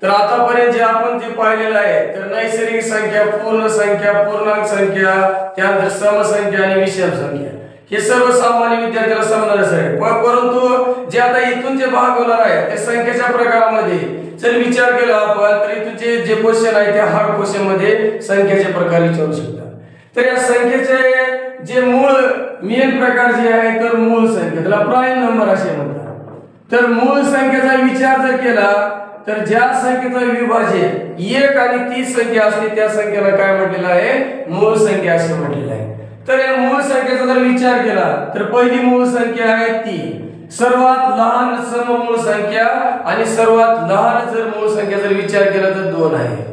तर आतापर्यंत जे आपण जे पाहिलेलं आहे तर नैसर्गिक संख्या, पूर्ण संख्या, पूर्णांक संख्या, त्यानंतर समसंख्या आणि विषम संख्या हे सर्व सामान्य विद्यार्थ्याला समजणारच आहे। परंतु जे आता इथून जे भाग होणार आहे ते संख्येच्या प्रकारामध्ये जर विचार केला आपण तर इथून जे क्वेश्चन आहे ते हार्ड क्वेश्चन मध्ये संख्येचे प्रकार विचारू शकतात। तर या संख्येचे जे मूळ मेन प्रकार जे आहे तर मूळ संख्या, त्याला प्राईम नंबर असे म्हणतात। तर मूळ संख्येचा विचार जर केला तर ज्या संख्येचा विभाज्य 1 आणि 30 संख्या असते त्या संख्येला काय म्हटलेलं आहे, मूळ संख्या असे म्हटलेलं आहे। तर या मूळ संख्येचा जर विचार केला तर पहिली मूळ संख्या आहे 3, सर्वात लहान सममूळ संख्या आणि सर्वात लहान जर मूळ संख्या जर विचार केला तर 2 आहे।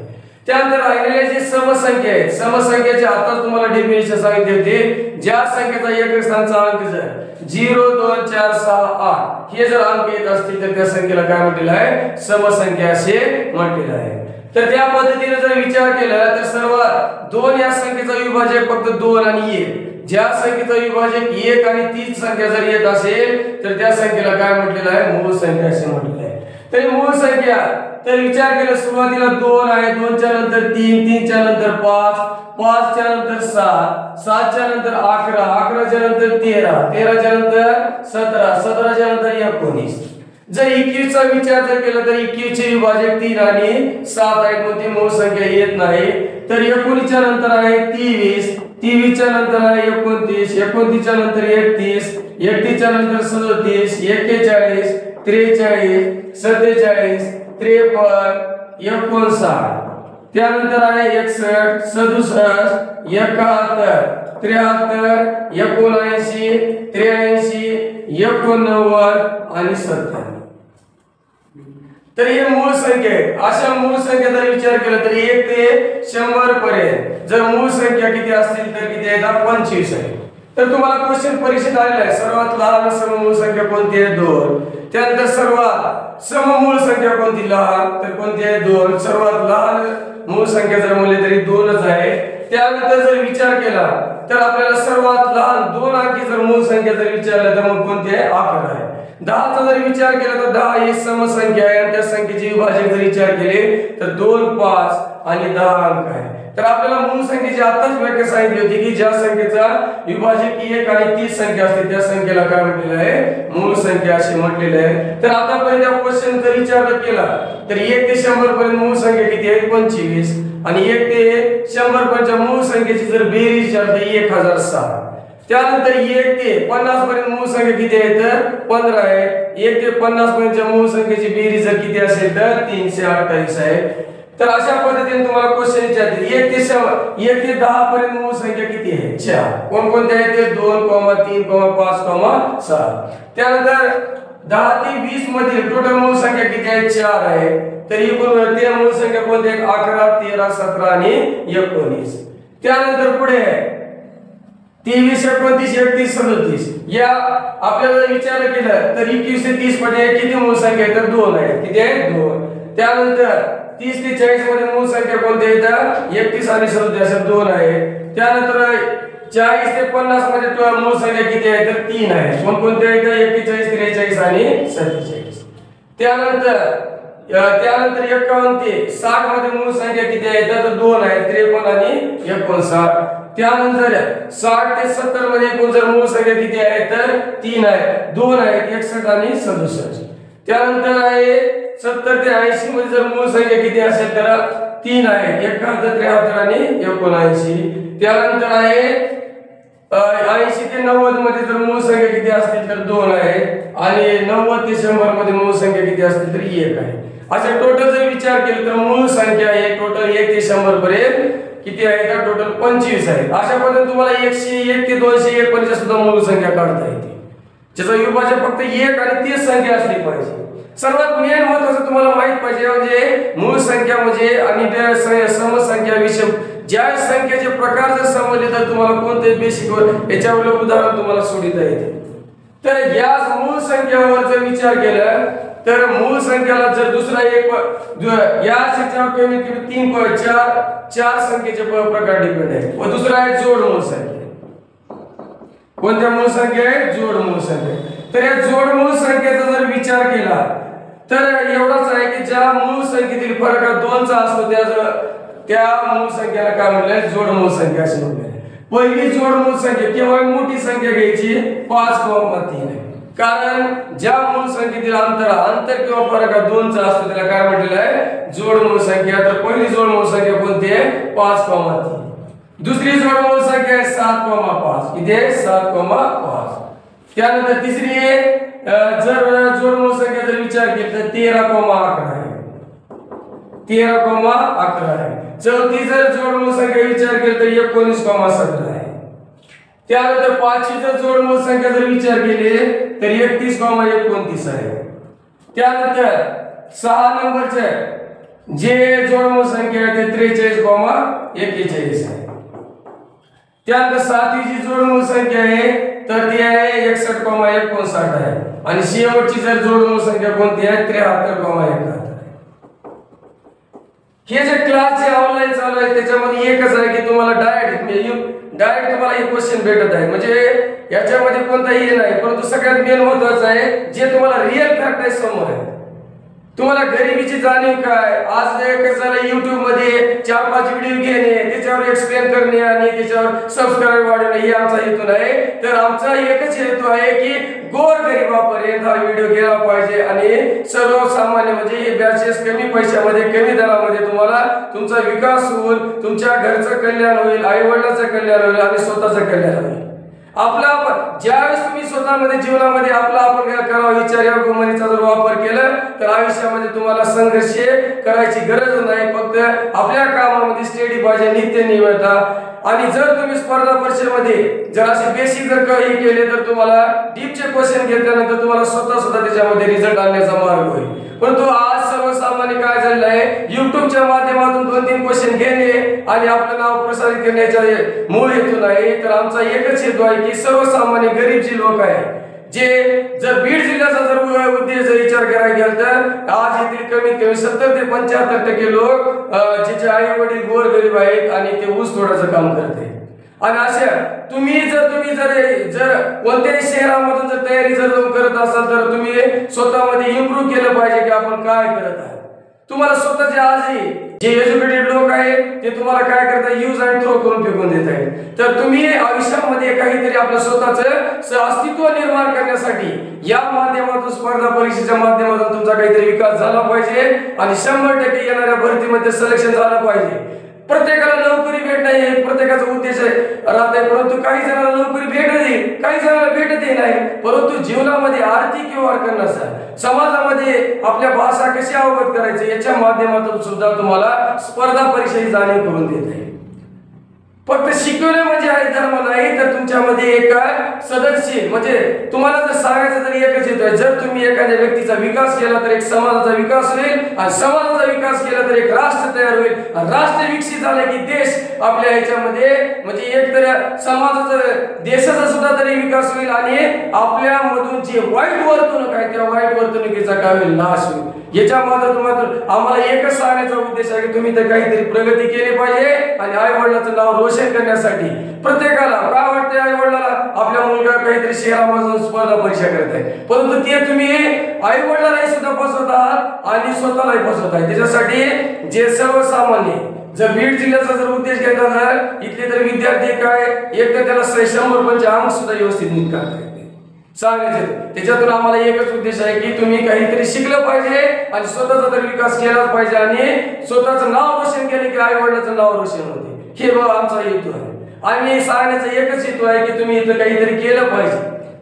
त्यानंतर राहिलेले जे समसंख्या आहेत, समसंख्येचे आता तुम्हाला डेफिनेशन सांगितले होते, ज्या संख्येचा एकक स्थानचा अंक जर 0, 2, 4, 6, 8 हे जर अंक येत असतील तर त्या संख्येला काय म्हटलेलं आहे, समसंख्या असे म्हटलेलं आहे। तर त्या पद्धतीने जर विचार केला तर सर्वात 2 या संख्येचा विभाजक फक्त 2 आणि 1, ज्या संख्येचा विभाजक 1 आणि 30 संख्या जर येत असेल तर त्या संख्येला काय म्हटलेलं आहे, मूळ संख्या असे म्हटलेलं आहे। तर मूळ संख्या तर विचार केला सुरुवातीला 2 आहे, 2 च्या नंतर 3, 3 च्या नंतर 5, 5 च्या नंतर 7, 7 च्या नंतर 11, 11 च्या नंतर 13, 13 च्या नंतर 17, 17 च्या नंतर 19। जर 21 चा विचार जर केला तर 21 चे विभाजक 3 आणि 7 आहेत, कोणती मूळ संख्या येत नाही। तर 19 च्या नंतर आहे 23, 23 च्या नंतर आहे 29, 29 च्या नंतर 31, 31 च्या नंतर 37, 41, 43, 47, 53, 59, त्यानंतर आहे 61, 67, 71, 73, 79, 83, 89 आणि 70। तर हे मूळ संख्या आहे। अशा मूळ संख्या जर विचार केला तर 1 ते 100 पर्यंत जर मूळ संख्या किती असतील तर किती आहेत, 25 आहे। तर तुम्हाला क्वेश्चन परीक्षेत आलेला आहे, सर्वात लहान सममूळ संख्या कोणती आहे, 2। त्यानंतर सर्वात सममूळ संख्या कोणती लहान तर कोणती आहे, 2। सर्वात लहान मूळ संख्या जर म्हणले तरी 2च आहे। त्यानंतर जर विचार केला तर आपल्याला सर्वात लहान 2 अंकी जर मूळ संख्या जर विचारला तर मग कोणती आहे, 11 आहे। 10 चा जर विचार केला तर 10 ही समसंख्या आहे आणि त्या संख्येचे विभाजक जर विचार केले तर 2, 5 आणि 10 अंक आहे। तर आपल्याला मूळ संख्येची आताच व्याख्या सांगितली होती की ज्या संख्येचा विभाजक 1 आणि 30 संख्या असते त्या संख्येला काय म्हटलेलं आहे, मूळ संख्या असे म्हटलेलं आहे। तर आतापर्यंत या क्वेश्चन जर विचार केला तर 1 ते 100 पर्यंत मूळ संख्या किती आहे, 25 आणि 1 ते 100 पर्यंतच्या मूळ संख्येची जर बेरीज विचारली तर 1006। त्यानंतर 1 ते 50 पर्यंत मूळ संख्या किती आहे तर 15 आहे। 1 ते 50 पर्यंतच्या मूळ संख्येची बेरीज जर किती असेल तर 328 आहे। तर अशा पद्धतीने तुम्हाला क्वेश्चन विचारतील 1 ते 10 पर्यंत मूळ संख्या किती आहे, 4। कोणकोणते आहेत ते 2, 3, 5, 6। त्यानंतर 10 ते 20 मधील टोटल मूळ संख्या किती आहे, 4 आहे। तर एकूण ते मूळ संख्या कोणते आहेत, 11, 13, 17 आणि 19। त्यानंतर पुढे 23, 29, 31, 37 या आपल्याला विचार केला तर 21 ते 30 मध्ये किती मूळ संख्या आहेत तर 2 आहे, किती आहे, 2। त्यानंतर 30 ते 40 मध्ये मूळ संख्या कोणती आहे तर 31 आणि 37 2 आहे। त्यानंतर 40 ते 50 मध्ये मूळ संख्या किती आहे तर 3 आहे, कोणकोणते आहेत 41, 43 आणि 47। त्यानंतर 51 ते 60 मध्ये मूळ संख्या किती आहे तर 2 आहे, 53 आणि 59। त्यानंतर 60 ते 70 मध्ये एकूण जर मूळ संख्या किती आहे तर 3 आहे, 2 आहेत, 61 आणि 67। त्यानंतर आहे 70 ते 80 मध्ये जर मूळ संख्या किती असेल तर 3 आहे, 71, 73 आणि 79। त्यानंतर आहे 80 ते 90 मध्ये जर मूळ संख्या किती असतील तर 2 आहे आणि 90 ते 100 मध्ये मूळ संख्या किती असतील तर 1 आहे। अशा टोटल जर विचार केला तर मूळ संख्या आहे टोटल 1 ते 100 पर्यंत किती आहे तर टोटल 25 आहे। अशा पद्धतीने तुम्हाला 101 ते 201 पर्यंत सुद्धा मूळ संख्या काढता येते, ज्याचा विभाजक फक्त 1 आणि 30 संख्या असली पाहिजे। सर्वात मेन महत्त्वाचं तुम्हाला माहित पाहिजे म्हणजे मूळ संख्या म्हणजे आणि समसंख्या, विषम ज्या संख्येचे प्रकार जर समजले तर तुम्हाला कोणते बेसिक याच्यावर उदाहरण तुम्हाला सोडवता येते। तर या मूळ संख्यावर जर विचार केला तर मूळ संख्याला जर दुसरा एक या संख्येवर कमीत कमी 4 संख्येचे प्रकार डिपेंड आहे व दुसरा आहे जोड मूळ संख्या। कोणत्या मूळ संख्या आहे, जोड मूळ संख्या। तर या जोड मूळ संख्येचा जर विचार केला तर एवढाच आहे की ज्या मूळ संख्येतील फरक 2चा असतो त्या मूळ संख्याला काय म्हणलं जोड मूळ संख्या असे म्हणले. पहिली जोड मूळ संख्या केवळ मोठी संख्या घ्यायची 5,3. कारण ज्या मूळ संख्येतील अंतर किंवा फरक 2चा असतो त्याला काय म्हटलेलं आहे जोड मूळ संख्या. तर पहिली जोड मूळ संख्या कोणती आहे 5,3. दुसरी जोड मूळ संख्या आहे 7,5. किती आहे 7,5. त्यानंतर तिसरी आहे जर जोड मूळ संख्या जर विचार केला तर 13,11 आहे. 13,11 आहे. चौथी जर जोड मूळ संख्या विचार केला तर 19,17 आहे. त्यानंतर पाचवी जर जोड मूळ संख्या जर विचार केली तर 31,29 आहे. त्यानंतर 6 नंबरचे जे जोड मूळ संख्या आहे ते 43,41 आहे. त्यानंतर सातवी जी जोड मूळ संख्या आहे तर ती आहे 61,59 आहे. आणि शेवटची जर जोड मूळ संख्या कोणती आहे 73,71 आहे. हे जे क्लास जे ऑनलाइन चालू आहे त्याच्यामध्ये एकच आहे की तुम्हाला डायरेक्ट तुम्हाला एक क्वेश्चन भेटत आहे. म्हणजे याच्यामध्ये कोणताही हे नाही, परंतु सगळ्यात मेन महत्त्वाचं आहे जे तुम्हाला रिअल फॅक्ट आहे समोर आहे. तुम्हाला गरिबीची जाणीव काय आज कसं झालं YouTube मध्ये 4-5 व्हिडिओ घेणे त्याच्यावर एक्सप्लेन करणे आणि त्याच्यावर सबस्क्राइब वाढवणे हे आमचा हेतू नाही. तर आमचा एकच हेतू आहे की गोरगरिबापर्यंत हा व्हिडिओ गेला पाहिजे आणि सर्वसामान्य म्हणजे हे बॅचेस कमी पैशामध्ये कमी दरामध्ये तुम्हाला तुमचा विकास होईल, तुमच्या घरचं कल्याण होईल, आई वडिलांचं कल्याण होईल आणि स्वतःचं कल्याण होईल. आपला ज्यावेळेस तुम्ही स्वतःमध्ये जीवनामध्ये आपण करावा विचार या गोमनीचा जर वापर केला तर आयुष्यामध्ये तुम्हाला संघर्ष करायची गरज नाही. फक्त आपल्या कामामध्ये स्टेडी पाहिजे नित्य नियमितता. आणि जर तुम्ही स्पर्धा परीक्षेमध्ये जर असे बेसिक जर काही केले तर तुम्हाला डीपचे क्वेश्चन घेतल्यानंतर तुम्हाला स्वतः त्याच्यामध्ये रिझल्ट आणण्याचा मार्ग होईल. परंतु आज सर्वसामान्य काय झालेलं आहे युट्यूबच्या माध्यमातून 2-3 क्वेश्चन घेणे आणि आपलं नाव प्रसारित करण्याचा मूळ हेतू नाही. तर आमचा एकच हेतू आहे की सर्वसामान्य गरीब जे लोक आहे जे जर बीड जिल्ह्याचा जर उद्देश विचार करायला गेला तर आज येथील कमीत कमी 70 ते 75% लोक ज्याचे आई वडील गोर गरीब आहेत आणि ते ऊस तोडाचं काम करते. आणि अशा तुम्ही जर कोणत्याही शहरामधून जर तयारी जर करत असाल तर तुम्ही स्वतःमध्ये इम्प्रूव्ह केलं पाहिजे की आपण काय करत आहे. तुम्हाला स्वतःचे आजही जे एज्युकेटेड लोक आहेत ते तुम्हाला काय करतात यूज अँड थ्रो करून फेकून देत आहेत. तर तुम्ही आयुष्यामध्ये काहीतरी आपलं स्वतःचं अस्तित्व निर्माण करण्यासाठी या माध्यमातून स्पर्धा परीक्षेच्या माध्यमातून तुमचा काहीतरी विकास झाला पाहिजे आणि 100% येणाऱ्या भरतीमध्ये सिलेक्शन झालं पाहिजे. प्रत्येकाला नोकरी भेटणे हे प्रत्येकाचा उद्देश राहत आहे, परंतु काही जणांना नोकरी भेटते काही जणांना भेटतही नाही. परंतु जीवनामध्ये आर्थिक व्यवहार करण्याचा समाजामध्ये आपल्या भाषा कशी अवगत करायची याच्या माध्यमातून सुद्धा तुम्हाला स्पर्धा परीक्षा ही जाणीव करून देत आहे. फक्त शिकवणे म्हणजे आहे धर्म नाही तर तुमच्यामध्ये एक सदस्य म्हणजे तुम्हाला जर सांगायचं तरी एकच येतोय जर तुम्ही एखाद्या व्यक्तीचा विकास केला तर एक समाजाचा विकास होईल आणि समाजाचा विकास केला तर एक राष्ट्र तयार होईल. राष्ट्र विकसित झाले की देश आपल्या ह्याच्यामध्ये म्हणजे एक तर समाजाचा देशाचा सुद्धा तरी विकास होईल आणि आपल्या मधून जे वाईट वर्तणूक आहे त्या वाईट वर्तणुकीचा काय होईल नाश होईल. याच्या माध्यमातून आम्हाला एकच सांगण्याचा उद्देश आहे की तुम्ही तर काहीतरी प्रगती केली पाहिजे आणि आई वडिलांचं नाव रोशन करण्यासाठी प्रत्येकाला काय वाटतंय आई वडिलाला आपला मुलगा काहीतरी शहरामधून स्पर्धा परीक्षा करत आहे परंतु ते तुम्ही आई वडिलांनाही सुद्धा फसवत आहात आणि स्वतःलाही फसवत आहे. त्याच्यासाठी जे सर्वसामान्य जर बीड जिल्ह्याचा जर उद्देश घेतला तर इथले तर विद्यार्थी काय एक तर त्याला 100 अंक सुद्धा व्यवस्थित नीट करता येते सांगायचे. त्याच्यातून आम्हाला एकच उद्देश आहे की तुम्ही काहीतरी शिकलं पाहिजे आणि स्वतःचा तर विकास केलाच पाहिजे आणि स्वतःचं नाव रोशन केले की आई वडिलांचं नाव रोशन होते. हे आमचा हेतू आहे आणि सांगण्याचा एकच हेतू आहे की तुम्ही इथं काहीतरी केलं पाहिजे.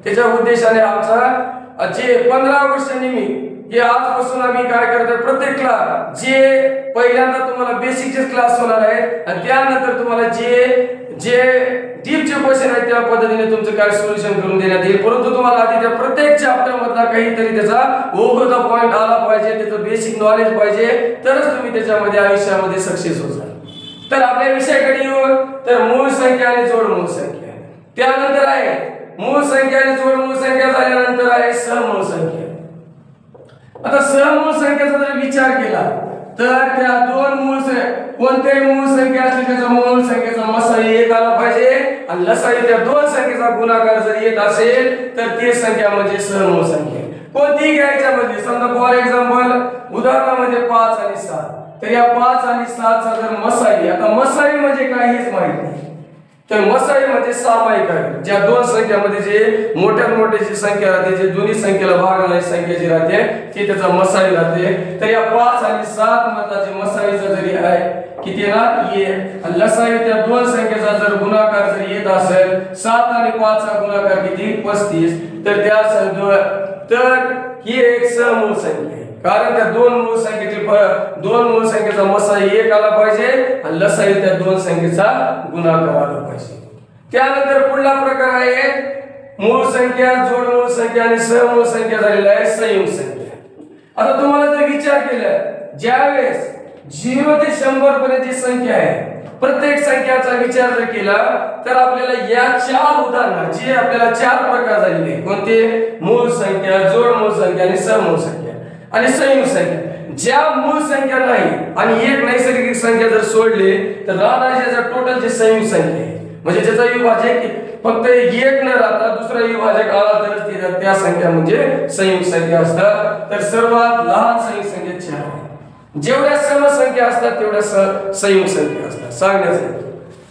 त्याच्या उद्देशाने आमचा जे 15 ऑगस्ट निमित्त हे आजपासून आम्ही काय करतोय प्रत्येक क्लास जे पहिल्यांदा तुम्हाला बेसिकचे क्लास होणार आहेत आणि त्यानंतर तुम्हाला जे डीपचे क्वेश्चन आहेत त्या पद्धतीने तुमचं काय सोल्युशन करून देण्यात येईल. परंतु तुम्हाला आधी त्या प्रत्येक चॅप्टर मधला काहीतरी त्याचा ओघचा पॉइंट आला पाहिजे त्याचं बेसिक नॉलेज पाहिजे तरच तुम्ही त्याच्यामध्ये आयुष्यामध्ये सक्सेस होणार. तर आपल्या विषयाकडे येऊ तर मूळ संख्या आणि जोड मूळ संख्या त्यानंतर आहे मूळ संख्या आणि जोड मूळ संख्या झाल्यानंतर आहे सहमूळ संख्या. आता सहमूळ संख्येचा जर विचार केला तर त्या दोन मूळ कोणत्याही मूळ संख्या असली त्याचा मूळ संख्येचा मसाई 1 आला पाहिजे आणि लसाई त्या दोन संख्येचा गुणाकार जर येत असेल तर ती संख्या म्हणजे सहमूळ संख्या. कोणतीही घ्यायच्या मध्ये समजा फॉर एक्झाम्पल उदाहरणामध्ये 5 आणि 7 तर या 5 आणि 7चा जर मसाई, आता मसाई म्हणजे काय हेच माहित नाही, तर मसाई म्हणजे सामायिक आहे, ज्या दोन संख्यामध्ये जे मोठ्यात मोठी जी संख्या राहते, जे दोन्ही संख्येला भागणारी संख्या जी राहते ती त्याचा मसाई राहते. तर या 5 आणि 7 मताची मसाईचा जरी आहे किती ना ये, आणि लसाई त्या दोन संख्येचा जर गुणाकार जर येत असेल 7 आणि 5 चा गुणाकार किती 35, तर त्या तर ही एक समूह संख्या आहे, कारण त्या दोन मूळ संख्येचा मसाई एक आला पाहिजे आणि लसाई त्या दोन संख्येचा गुणाकार आला पाहिजे. त्यानंतर पुढला प्रकार आहे मूळ संख्या, जोड मूळ संख्या आणि समूळ संख्या झालेला आहे संयुक्त संख्या. आता तुम्हाला जर विचार केला, ज्यावेळेस 0 ते 100 पर्यंतची संख्या आहे, प्रत्येक संख्याचा विचार जर केला तर आपल्याला या 4 उदाहरणात जे आपल्याला 4 प्रकार झालेले, कोणते? मूळ संख्या, जोड मूळ संख्या आणि समूळ संख्या आणि संयुक्त संख्या. ज्या मूळ संख्या नाही आणि एक नैसर्गिक संख्या जर सोडले तर राहणाऱ्या टोटल जे संयुक्त संख्या आहे, म्हणजे ज्याचा विभाजक फक्त एक न राहता दुसरा विभाजक आला तर त्या संख्या म्हणजे संयुक्त संख्या असतात. तर सर्वात लहान संयुक्त संख्या 4, जेवढ्या समसंख्या असतात तेवढ्या संयुक्त संख्या असतात सांगण्यासाठी.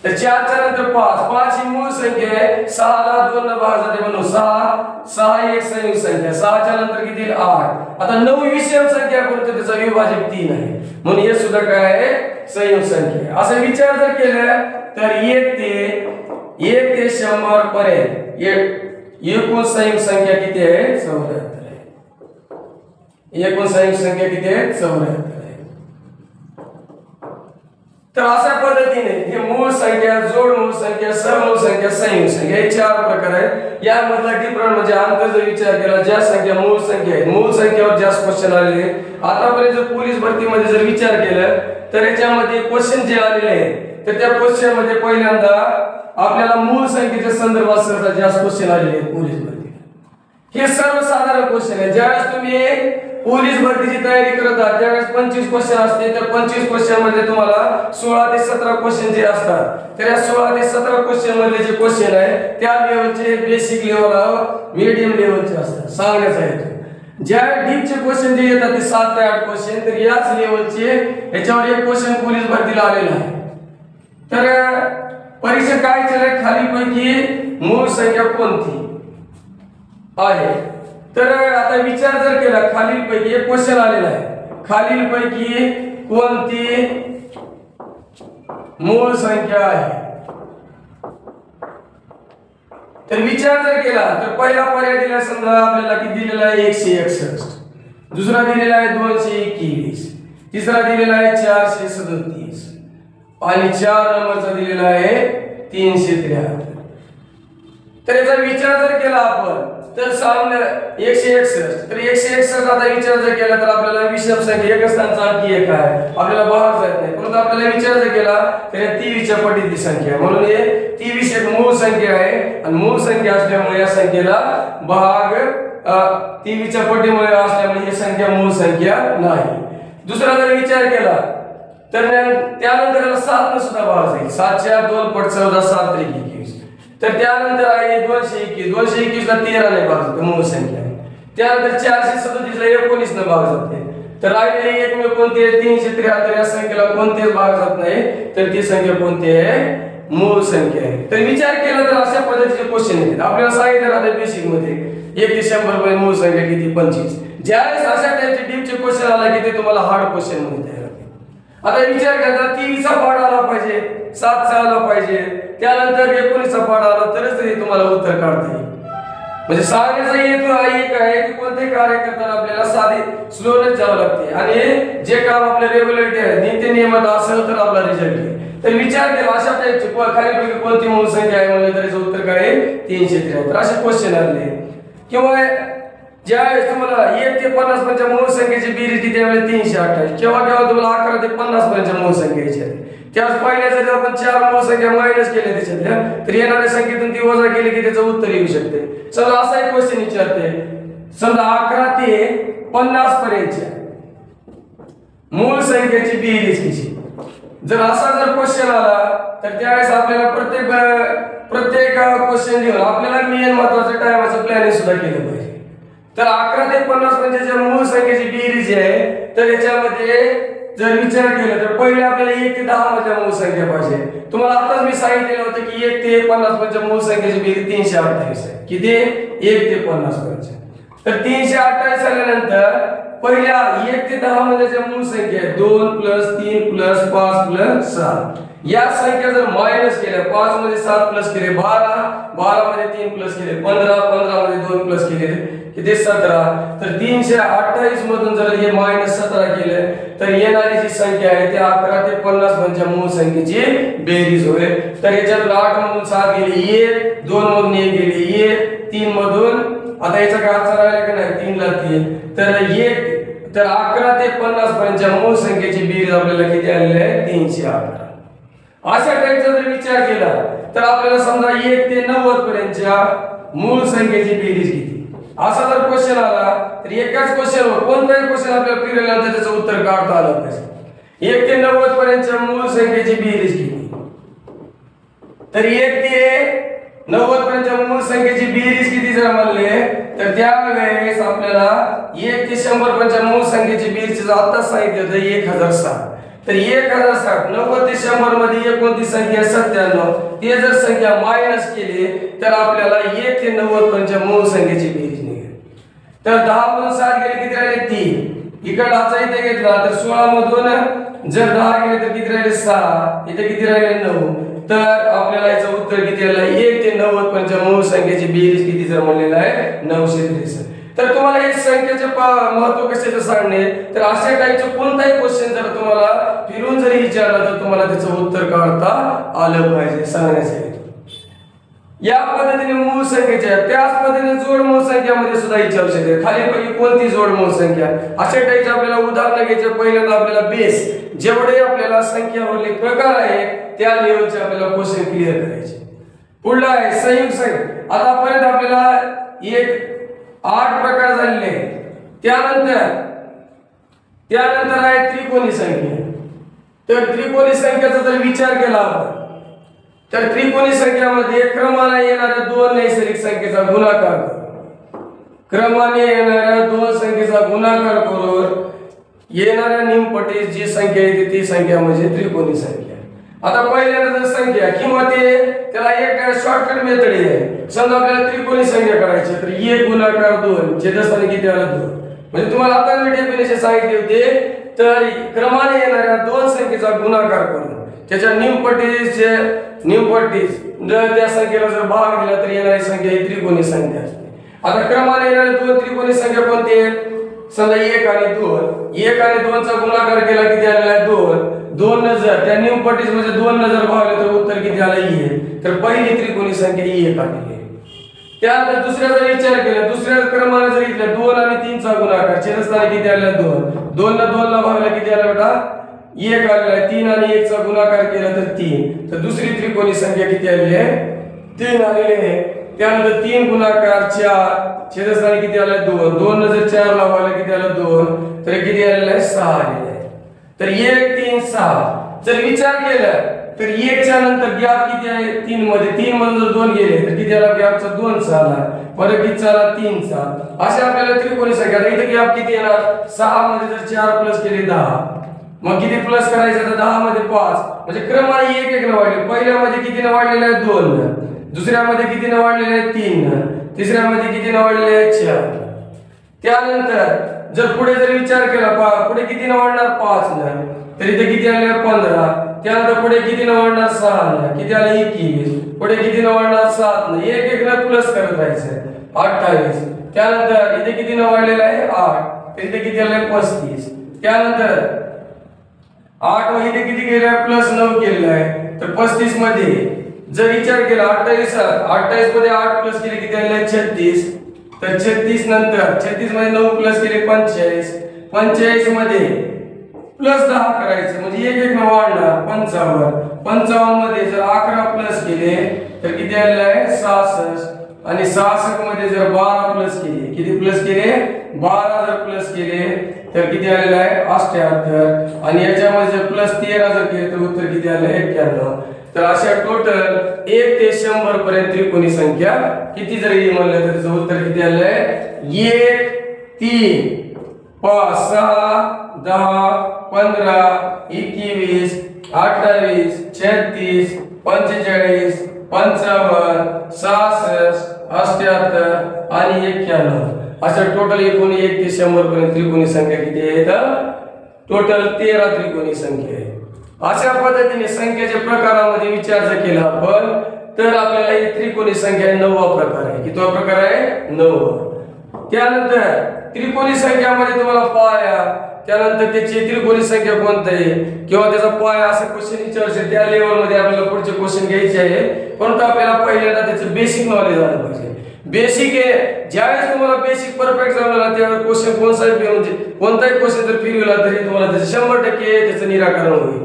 तर 4 च्या नंतर 5 ही मूळ संख्या आहे, 6 ला 2 ने भाग जाते म्हणून 6 एक संयुक्त संख्या, 6 च्या नंतर किती 8. आता 9 विषम संख्या कोणती, त्याचा विभाजक 3 आहे म्हणून हे सुद्धा काय आहे संयुक्त संख्या. असं विचार जर केला तर 1 ते 100 पर्यंत एकूण संयुक्त संख्या किती आहे 74 आहे. एकूण संयुक्त संख्या किती आहे 74 आहे. तर अशा पद्धतीने हे मूळ संख्या, जोड मूळ संख्या, समूळ संख्या, संयुक्त संख्या हे 4 प्रकार आहेत. यामधला डिफरंट म्हणजे अंतर जर विचार केला, ज्या संख्या मूळ संख्या आहेत, मूळ संख्येवर जास्त क्वेश्चन आलेले आतापर्यंत जर पोलीस भरतीमध्ये जर विचार केला तर याच्यामध्ये क्वेश्चन जे आलेले आहेत तर त्या क्वेश्चन मध्ये पहिल्यांदा आपल्याला मूळ संख्येच्या संदर्भात सर्वात जास्त क्वेश्चन आलेले आहेत पोलीस भरती. हे सर्वसाधारण क्वेश्चन आहे. ज्यावेळेस तुम्ही पोलीस भरतीची तयारी करत आहात त्यावेळेस 25 क्वेश्चन असते, तर 25 क्वेश्चन मध्ये तुम्हाला 16 ते 17 क्वेश्चन जे असतात, तर या 16 ते 17 क्वेश्चन मध्ये जे क्वेश्चन आहे त्या लेवलचे, बेसिक लेवल, मीडियम लेवलचे असतात सांगण्याचा हेतू. ज्या डीपचे क्वेश्चन जे येतात ते 7 ते 8 क्वेश्चन, तर याच लेवलचे याच्यावर एक क्वेश्चन पोलीस भरतीला आलेला आहे. तर परीक्षा काय विचारले, खालीलपैकी मूळ संख्या कोणती आहे. तर आता विचार जर केला, खालीलपैकी एक क्वेश्चन आलेला आहे, खालीलपैकी कोणती मूळ संख्या आहे. तर विचार जर केला तर पहिला पर्याय दिला समजा आपल्याला किती दिलेला आहे 161, दुसरा दिलेला आहे 221, तिसरा दिलेला आहे 437 आणि 4 नंबरचा दिलेला आहे 373. तर याचा विचार जर केला आपण तर सामने 161, तर 161 आता विचार जर केला तर आपल्याला विषम संख्या एक स्थानचा अंकी एक आहे, आपल्याला भाग जात नाही, परंतु आपल्याला विचार जर केला तर 23 च्या पटीतली संख्या, म्हणून हे 23 एक मूळ संख्या आहे आणि मूळ संख्या असल्यामुळे या संख्येला भाग 23 च्या पटीमुळे असल्यामुळे ही संख्या मूळ संख्या नाही. दुसरा जर विचार केला तर त्यानंतर 7 ने सुद्धा भाग जाईल, 7 च्या 2 पट 14 7 त्रिक 21. तर त्यानंतर आहे 221 ला 13 ने भाग जाते मूळ संख्या. त्यानंतर 437 ला 19 ने भाग जाते. तर राहिलेले एकमेव कोणते 373 या संख्येला कोणतेच भाग जात नाही, तर ती संख्या कोणती आहे मूळ संख्या आहे. तर विचार केला तर अशा पद्धतीचे क्वेश्चन येतात. आपल्याला सांगितलं राहते बेसिक मध्ये 1 ते 100 पर्यंत मूळ संख्या किती 25. ज्यावेळेस अशा टाइपचे डीपचे क्वेश्चन आला की ते तुम्हाला हार्ड क्वेश्चन मध्ये तयार होते. आता विचार करा 23 चा पाढ आला पाहिजे, 7 चा आला पाहिजे, त्यानंतर 19 चा पाढ आला तरच तरी तुम्हाला उत्तर काढता येईल. म्हणजे सांगण्याचा हेतू हा एक आहे की कोणते कार्य करताना आपल्याला साधे स्लोनेच जावं लागते आणि जे काम आपले रेग्युलरिटी आहे नित्य नियमित असेल तर आपला रिझल्ट येईल. तर विचार केला अशा टाइपचे खालीलपैकी कोणती मूळ संख्या आहे म्हणजे त्याचं उत्तर काय आहे 373. असे क्वेश्चन आले किंवा ज्यावेळेस तुम्हाला 1 ते 50 पर्यंत मूळ संख्येची बेरीज किती आहे 328, केव्हा केव्हा तुम्हाला 11 ते 50 पर्यंत मूळ संख्या यायची. त्याच पहिल्या जर आपण 4 मूळ संख्या मायनस केल्या त्याच्यातल्या तर येणाऱ्या संख्येतून ती वजा केली की त्याचं उत्तर येऊ शकते. समजा असा एक क्वेश्चन विचारते, समजा 11 ते 50 पर्यंतच्या मूळ संख्येची बेरीज किती. जर असा जर क्वेश्चन आला तर त्यावेळेस आपल्याला प्रत्येक क्वेश्चन घेऊन आपल्याला मेन महत्त्वाचं टायमाचं प्लॅनिंग सुद्धा केलं पाहिजे. तर 11 ते 50 म्हणजे ज्या मूळ संख्येची बेरीज आहे, तर याच्यामध्ये जर विचार केला तर पहिले आपल्याला 1 ते 10 मधल्या मूळ संख्या पाहिजे. तुम्हाला आताच मी सांगितलेलं होतं की 1 ते 50 म्हणजे मूळ संख्येची बेरीज 328 आहे. किती? 1 ते 50 पर्यंत. तर 328 आल्यानंतर पहिल्या 1 ते 10 मध्ये ज्या मूळ संख्या आहेत 2 + 3 + 5 + 6, या संख्या जर मायनस केल्या, 5 मध्ये 7 प्लस केले 12, 12 मध्ये 3 प्लस केले 15, 15 मध्ये 2 प्लस केले किती 17, तर 328 मधून जर हे -17 केले तर येणारी जी संख्या आहे ती 11 ते 50 म्हणजे मूळ संख्येची बेरीज होईल. तर याच्यात 8 मधून 7 गेली 1, 2 मधून 1 गेली 1, 3 मधून आता याचा काय अर्थ राहिला का नाही 3 ला 3, तर 1 तर 11 ते 50 पर्यंतच्या मूळ संख्येची बेरीज आपल्याला किती आलेली आहे 311. अशा टाइपचा जर विचार केला तर आपल्याला समजा 1 ते 90 पर्यंतच्या मूळ संख्येची बेरीज किती, असा जर क्वेश्चन आला तर एकाच क्वेश्चनवर कोणताही क्वेश्चन आपल्याला फिरवल्यानंतर त्याचं उत्तर काढता आलं पाहिजे. 1 ते 90 पर्यंतच्या मूळ संख्येची बेरीज किती, तर 1 ते 90 पर्यंतच्या मूळ संख्येची बेरीज किती जर म्हणले तर त्यावेळेस आपल्याला 1 ते 100 पर्यंतच्या मूळ संख्येची बेरीज आताच सांगितलं होतं 1060. तर 1060 90 ते 100 मध्ये कोणती संख्या 97, ते जर संख्या मायनस केली तर आपल्याला 1 ते 90 पर्यंतच्या मूळ संख्येची बेरीज निघेल. तर 10 मधून 7 गेले किती राहिले 3, इकडे हाचा इथे घेतला तर 16 मधून जर 10 गेले तर किती राहिले 6, इथे किती राहिले 9, तर आपल्याला याचं उत्तर किती आलं 1 ते 90 पर्यंतच्या मूळ संख्येची बेरीज किती जर म्हणलेलं आहे 963. तर तुम्हाला हे संख्येचे महत्त्व कशाचे सांगणे, तर अशा टाइपचे कोणताही क्वेश्चन जर तुम्हाला फिरून जरी विचारला तर तुम्हाला त्याचं उत्तर काढता आलं पाहिजे सांगण्याचे. या पद्धतीने मूळ संख्येच्या त्याच पद्धतीने जोड मूळ संख्यामध्ये सुद्धा विचारू शकते. खालीलपैकी कोणती जोड मूळ संख्या, अशा टाइपचे आपल्याला उदाहरण घ्यायचे. पहिल्यांदा आपल्याला बेस जेवढे आपल्याला संख्यावरले प्रकार आहे त्या लेवलचे आपल्याला क्वेश्चन क्लिअर करायचे. पुढला आहे संयुक्त संख्या. आतापर्यंत आपल्याला एक 8 प्रकार झालेले. त्यानंतर आहे त्रिकोणी संख्या. तर त्रिकोणी संख्येचा जर विचार केला आपण तर त्रिकोणी संख्यामध्ये क्रमाने येणाऱ्या दोन नैसर्गिक संख्येचा गुणाकार करून, क्रमाने येणाऱ्या दोन संख्येचा गुणाकार करून येणाऱ्या निमपटीस जी संख्या येते ती संख्या म्हणजे त्रिकोणी संख्या. आता पहिल्यांदा संख्या किंवा त्याला एक शॉर्टकट मेथड आहे. समजा आपल्याला त्रिकोणी संख्या करायची तर 1 गुणाकार 2 छेदस्थानी किती आला 2, म्हणजे तुम्हाला आता मी डेफिनेशन सांगितले होते. तर क्रमाने येणाऱ्या दोन संख्येचा गुणाकार करून त्याच्या निमपटीस जर त्या संख्येला जर भाग दिला तर येणारी संख्या ही त्रिकोणी संख्या असते. आता क्रमाने येणाऱ्या दोन त्रिकोणी संख्या कोणती आहेत, समजा 1 आणि 2, 1 आणि 2 चा गुणाकार केला किती आलेला आहे 2, 2 नजर त्या निमपटीस म्हणजे 2 नजर भागले तर उत्तर किती आलं 1. तर पहिली त्रिकोणी संख्या 1 आलेली आहे. त्यानंतर दुसऱ्या जर विचार केला, दुसऱ्या क्रमाने जर घेतला 2 आणि 3 चा गुणाकार छेदस्थानी किती आलेला 2, 2 ला 2 ला भागला किती आला बेटा 1 आलेला आहे. 3 आणि 1 चा गुणाकार केला तर 3, तर दुसरी त्रिकोणी संख्या किती आलेली आहे 3 आलेली आहे. त्यानंतर 3 गुणाकार 4 छेदस्थानी किती आला 2, 2 नजर 4 ला भागला किती आला 2, तर किती आलेला आहे 6 आलेला आहे. तर 1 3 6 जर विचार केला तर 1 च्या नंतर गॅप किती आहे 3 मध्ये, 3 मधून जर 2 गेले तर किती आला गॅपचा 2 चा आला, परत किती आला 3 चा. अशा आपल्याला त्रिकोणी संख्या इथे गॅप किती येणार 6 मध्ये जर 4 प्लस केले 10, मग किती प्लस करायचं तर 10 मध्ये 5, म्हणजे क्रमाने 1 1 ने वाढले. पहिल्या मध्ये किती ने वाढलेले आहे 2, दुसऱ्या मध्ये किती ने वाढलेले आहे 3, तिसऱ्या मध्ये किती ने वाढलेले आहे 4. त्यानंतर जर पुढे जर विचार केला पुढे किती ने वाढणार 5 ने, तर इथे किती आले 15. त्यानंतर पुढे किती ने वाढणार 6 ने, किती आले 21. पुढे किती ने वाढणार 7 ने, 1 1 ने प्लस करत राहायचं 28. त्यानंतर इथे किती ने वाढलेला आहे 8, इथे किती आले 35. त्यानंतर 8 व इथे किती केलं प्लस 9 केलेलं आहे, तर 35 मध्ये जर विचार केला 28 मध्ये 8 प्लस केले किती आले 36, तर 36 नंतर 36 मध्ये 9 प्लस केले 45, 45 मध्ये प्लस 10 करायचं म्हणजे 1 1 ने वाढणार 55, 55 मध्ये जर 11 प्लस केले तर किती आलेलं आहे 66, आणि 66 मध्ये जर 12 प्लस केले, किती प्लस केले 12 जर प्लस केले तर किती आलेलं आहे 78, आणि याच्यामध्ये जर प्लस 13 जर केले तर उत्तर किती आलं 91. तर अशा टोटल 1 ते 100 पर्यंत त्रिकोणी संख्या किती जरी म्हणलं तर त्याचं उत्तर किती आलं आहे 1 3 5 6 10 15 21 28 36 45 55 66 78 आणि 91 अशा टोटल एकूण 1 ते 100 पर्यंत त्रिकोणी संख्या किती आहेत? टोटल 13 त्रिकोणी संख्या आहे. अशा पद्धतीने संख्येच्या प्रकारामध्ये विचार जर केला आपण तर आपल्याला ही त्रिकोणी संख्या 9वा प्रकार आहे. कितवा प्रकार आहे? 9वा. त्यानंतर त्रिकोणी संख्यामध्ये तुम्हाला पाया, त्यानंतर त्याची त्रिकोणी संख्या कोणती आहे किंवा त्याचा पाया असं क्वेश्चन विचारશે त्या लेवल मध्ये आपल्याला पुढचे क्वेश्चन घ्यायचे आहे. परंतु आपल्याला पहिल्यांदा त्याचं बेसिक नॉलेज आलं पाहिजे. बेसिक आहे, ज्यावेळेस तुम्हाला बेसिक परफेक्ट जमलं ना त्यावेळेस क्वेश्चन कोणताही क्वेश्चन जर फिरविला तरी तुम्हाला त्याचं 100% त्याचं निराकरण होईल.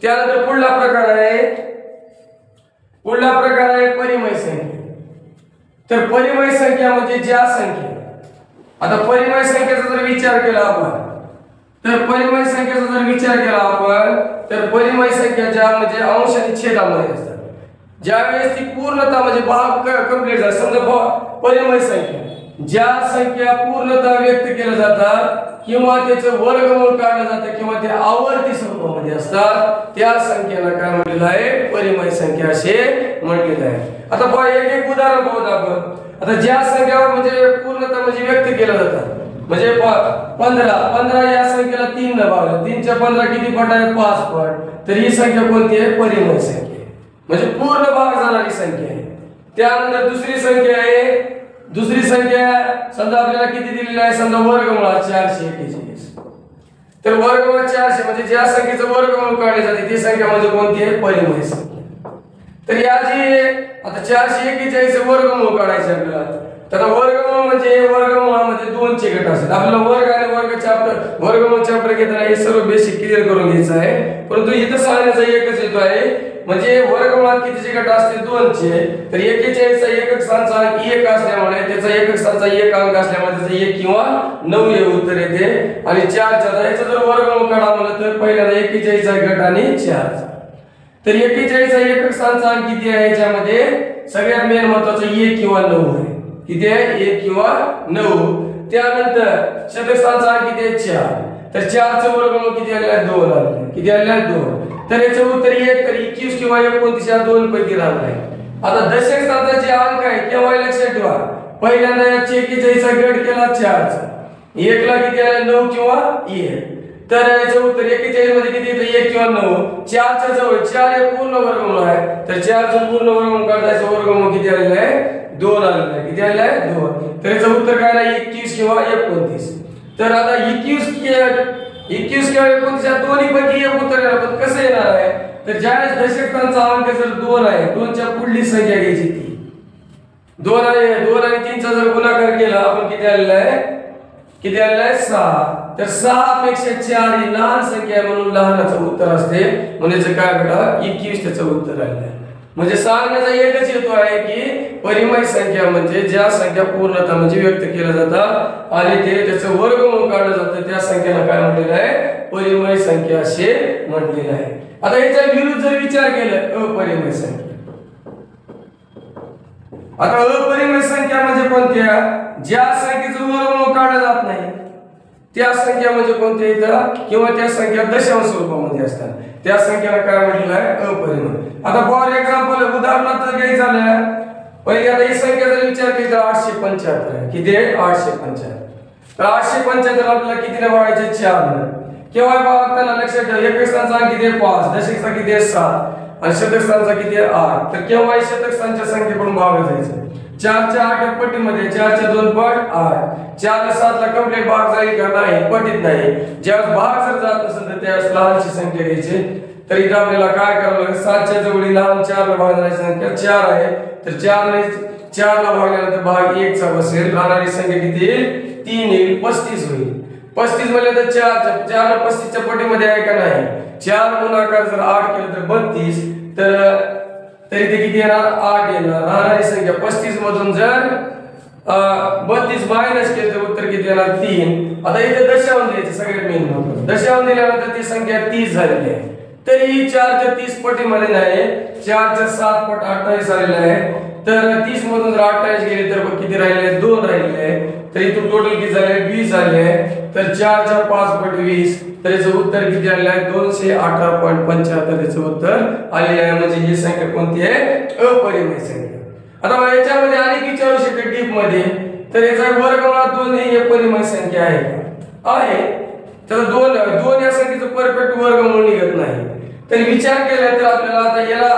त्यानंतर पुढला प्रकार आहे परिमेय संख्या. तर परिमेय संख्या म्हणजे ज्या संख्या, आता परिमेय संख्येचा जर विचार केला आपण तर परिमेय संख्या ज्या म्हणजे अंश आणि छेदामध्ये असतात. ज्यावेळेस ती पूर्णता म्हणजे भाग कंप्लीट झाला, समजा परिमेय संख्या ज्या संख्या पूर्णता व्यक्त केल्या जातात किंवा त्याचं वर्गमूळ काढलं जातं किंवा ते आवर्ती स्वरूपामध्ये असतात त्या संख्येला काय म्हटलेलं आहे? परिमेय संख्या असे म्हटलेलं आहे. आता पहा एक उदाहरण पाहू आपण. आता ज्या संख्या म्हणजे पूर्णता म्हणजे व्यक्त केल्या जातात म्हणजे 15 या संख्येला 3 ने भागलं, 3 च्या 15 किती पट आहे? 5 पट. तर ही संख्या कोणती आहे? परिमेय संख्या म्हणजे पूर्ण भाग जाणारी संख्या आहे. त्यानंतर दुसरी संख्या समजा आपल्याला किती दिलेली आहे? समजा वर्गमूळ 441. तर वर्गमूळ 400 म्हणजे ज्या संख्येचं वर्गमूळ काढले जाते ती संख्या म्हणजे कोणती आहे? परिमेय संख्या. तर या जी आता 441 चे वर्गमूळ काढायचे आपल्याला. तर वर्गमूळ म्हणजे वर्गमूळामध्ये 2 चे गट असतात. आपल्याला वर्ग आणि वर्गमूळ चॅप्टर घेताना हे सर्व बेसिक क्लिअर करून घ्यायचं आहे. परंतु इथं सांगण्याचा एकच हेतू आहे म्हणजे वर्गमूळात कितीचे गट असतील? 2 चे. तर 41 चा एकक स्थानाचा अंक 1 असल्यामुळे त्याचा एकक स्थानाचा 1 अंक असल्यामुळे त्याचा 1 किंवा 9 हे उत्तर येते. आणि 4 चा याचा जर वर्गमूळ काढा म्हणलं तर पहिल्यांदा 41 चा गट आणि 4 चा. तर 41 चा एकक स्थानाचा अंक किती आहे? याच्यामध्ये सगळ्यात मेन महत्त्वाचं 1 किंवा 9 आहे. किती आहे? 1 किंवा 9. त्यानंतर शतक स्थानाचा अंक किती आहे? 4. तर 4 चा वर्गमूळ किती आलेला आहे? 2 आलेला. किती आलेला आहे? 2. तर याचं उत्तर 1 तर 21 किंवा 29 या 2 पैकी राहणार आहे. आता दशक स्थानाचा जे अंक आहे केव्हा लक्षात ठेवा, पहिल्यांदा या 41 चा गट केला 4 चा, 1 ला किती आले? 9 किंवा 1. तर याचं उत्तर 41 मध्ये किती येतं? 1 किंवा 9. 4 च्या जवळ 4 हे पूर्ण वर्गमूळ आहे. तर 4 चं पूर्ण वर्गमूळ काढायचं वर्गमूळ किती आलेलं आहे? 2 आलेलं आहे. किती आलेलं आहे? 2. तर याचं उत्तर काय आहे? 21 किंवा 29. तर आता 21 किंवा 29 या दोन्ही पैकी एक उत्तर येणार. पण कसं येणार आहे? तर ज्यावेळेस दशक स्थानाचा अंक जर 2 आहे, 2 च्या पुढली संख्या घ्यायची ती 2 आणि 3 चा जर गुणाकार केला आपण किती आलेला आहे? 6. तर 6 पेक्षा 4 ही लहान संख्या आहे म्हणून लहानाचं उत्तर असते. म्हणजे काय बेटा? 21 त्याचं उत्तर आलेलं आहे. म्हणजे सांगण्याचा एकच हेतू आहे की परिमेय संख्या म्हणजे ज्या संख्या पूर्णता म्हणजे व्यक्त केल्या जातात आणि त्याचं वर्गमूळ काढलं जातं त्या संख्येला काय म्हटलेलं आहे? परिमेय संख्या असे म्हटलेलं आहे. आता याच्या विरुद्ध जर विचार केला अपरिमेय संख्या. आता अपरिमेय संख्या म्हणजे कोणत्या? ज्या संख्येचं वर्गमूळ काढलं जात नाही त्या संख्या म्हणजे कोणत्या येतात किंवा त्या संख्या दशांश स्वरूपामध्ये असतात त्या संख्येला काय म्हटलेलं आहे? अपरिमेय. आता फॉर एक्झाम्पल उदाहरणार्थ घ्यायचं झालं, पहिले आता ही संख्या जर विचार केला तर 875 आहे. किती आहे? 875. तर 875 आपल्याला कितीने भागायचे? 4 ने. केव्हा भागताना लक्षात ठेवा एकक स्थानाचा अंक किती आहे? 5, दशक स्थान किती आहे? 7 आणि शतक स्थानाचा किती आहे? 8. तर केव्हा शतक स्थानाच्या संख्येकडून भाग जायचं? 4 च्या 8 पटीमध्ये 4 च्या 2 पट 8. 4 ला 7 ला कंप्लीट भाग जाईल का? नाही, पटीत नाही. ज्यावेळेस भाग जर जात नसेल तर त्यावेळेस लहानची संख्या घ्यायची. तर इथं आपल्याला काय करावं लागेल? 7 च्या जवळ लहान 4 ला भागणारी संख्या 4 आहे. तर 4 ला भागल्यानंतर भाग 1 चा बसेल. राहणारी संख्या किती येईल? 3 येईल. 35 होईल. 35 म्हणलं तर 4 ला 35 च्या पटीमध्ये आहे का? नाही. 4 गुणाकार जर 8 केलं तर 32. तरी ते किती येणार? 8 येणार. राहणारी संख्या 35 मधून जर 32 मायनस केलं तर उत्तर किती येणार? 3. आता इथे दशांश द्यायचे सगळ्यात मेन महत्त्वाचं. दशांश दिल्यानंतर ती संख्या 30 झालेली आहे. तरी 4 च्या 30 पटीमध्ये नाही, 4 च्या 7 पट 28 आलेला आहे. तर 30 मधून जर 28 गेले तर किती राहिले? 2 राहिले. तर इथून टोटल किती झाले 20 झाले, तर 4 च्या 5 पट 20, तर याचं उत्तर किती आले आहे 218.75 याचं उत्तर आलेलं आहे. म्हणजे ही संख्या कोणती आहे अपरिमेय संख्या. आता याच्यामध्ये अनेक विचारू शकते डीप मध्ये, तर याचा वर्गमुळात 2 ही अपरिमेय संख्या आहे का आहे, तर 2 या संख्येचं परफेक्ट वर्गमूळ निघत नाही. तर विचार केला तर आपल्याला आता याला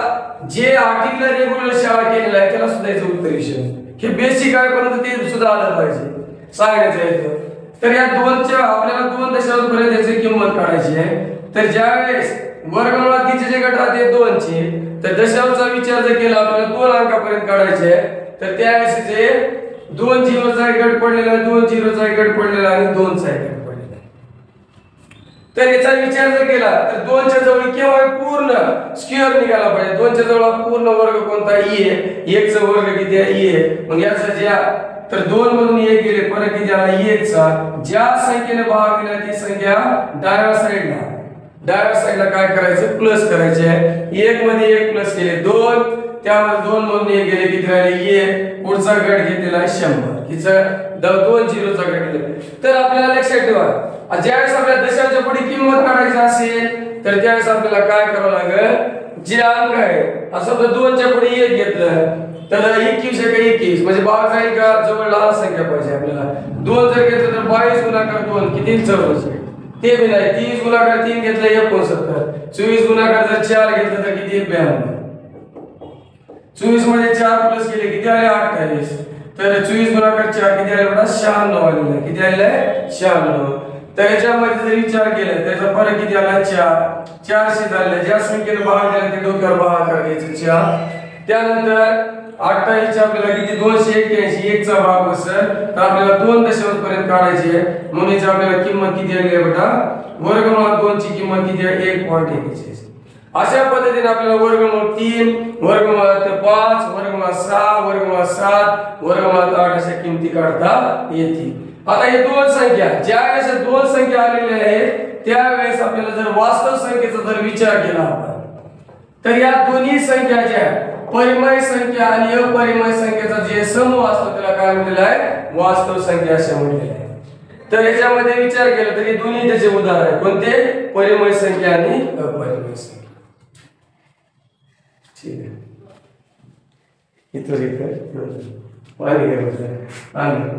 जे आर्टिकल रेग्युलर शाळा केलेला आहे त्याला सुद्धा याचं उत्तर विषय हे बेसिक आहे, परंतु ते सुद्धा आलं पाहिजे सांगायचं आहे. तर या 2च्या आपल्याला 2 दशांश पर्यंत याची किंमत काढायची आहे. तर ज्यावेळेस वर्गमुळात जे गट राहते 2 चे, तर दशांशचा विचार जर केला आपल्याला 2 अंकापर्यंत काढायचे आहे, तर त्यावेळेस जे 2 झिरोचा गट पडलेला आहे, 2 झिरोचा गट पडलेला आणि 2 चा गट पडलेला आहे. तर याचा विचार जर केला तर 2 च्या जवळ केवळ पूर्ण स्क्वेअर निघाला पाहिजे. 2 च्या जवळ पूर्ण वर्ग कोणता ई आहे, 1 चा वर्ग किती आहे ई आहे. मग याचा ज्या तर 2 मधून 1 गेले, परत किती आला 1 चा. ज्या संख्येने भाग दिला ती संख्या डाव्या साइडला काय करायचं प्लस करायचे आहे. 1 मध्ये 1 प्लस केले 2, त्यामध्ये 2 मधून 1 गेले किती राहिले 1. पुढचा गट घेतलेला आहे 100, किचं 2 झिरोचा गट घेतला. तर आपल्याला लक्षात ठेवा ज्यावेळेस आपल्या दशांशच्या पुढे किंमत काढायची असेल तर त्यावेळेस आपल्याला काय करावं लागेल, जे अंक आहे असं 2 च्या पुढे 1 घेतलं तर 21 21 म्हणजे भाग जाईल का जवळ लहान संख्या पाहिजे आपल्याला. 2 जर घेतलं तर 22 गुणाकार 2 किती 24, ते बी नाही. 30 गुणाकार 3 घेतलं 69, 24 गुणाकार जर 4 घेतलं तर किती 92. 24 मध्ये 4 प्लस केले किती आले 28, तर 24 गुणाकार 4 किती आले बेटा 96 आले. किती आले 96. तर याच्यामध्ये जर विचार केला त्याचा फरक किती आला 4, 400 झाले. ज्या संख्येने भाग दिला ते डोक्यावर भागाकार घ्यायचं 4. त्यानंतर 28 च्या आपल्याला किती 281, 1 चा भाग असेल तर आपल्याला 2 दशांश पर्यंत काढायची आहे. म्हणून याची आपल्याला किंमत किती आली आहे बेटा वर्गमूळ 2 ची किंमत किती आहे 1.41. अशा पद्धतीने आपल्याला वर्गमूळ 3, वर्गमूळ 5, वर्गमूळ 6, वर्गमूळ 7, वर्गमूळ 8 अशा किमती काढता येतील. आता हे 2 संख्या ज्यावेळेस 2 संख्या आलेल्या आहेत त्यावेळेस आपल्याला जर वास्तव संख्येचा जर विचार केला आपण तर या दोन्ही संख्याच्या परिमेय संख्या आणि अपरिमेय संख्येचा जे समूह असतो त्याला काय म्हटलेलं आहे वास्तव संख्या असे म्हटलेलं आहे. तर याच्यामध्ये विचार केला तर हे दोन्ही त्याचे उदाहरण आहे कोणते परिमेय संख्या आणि अपरिमेय संख्या. ठीक आहे इथं पाणी घ्या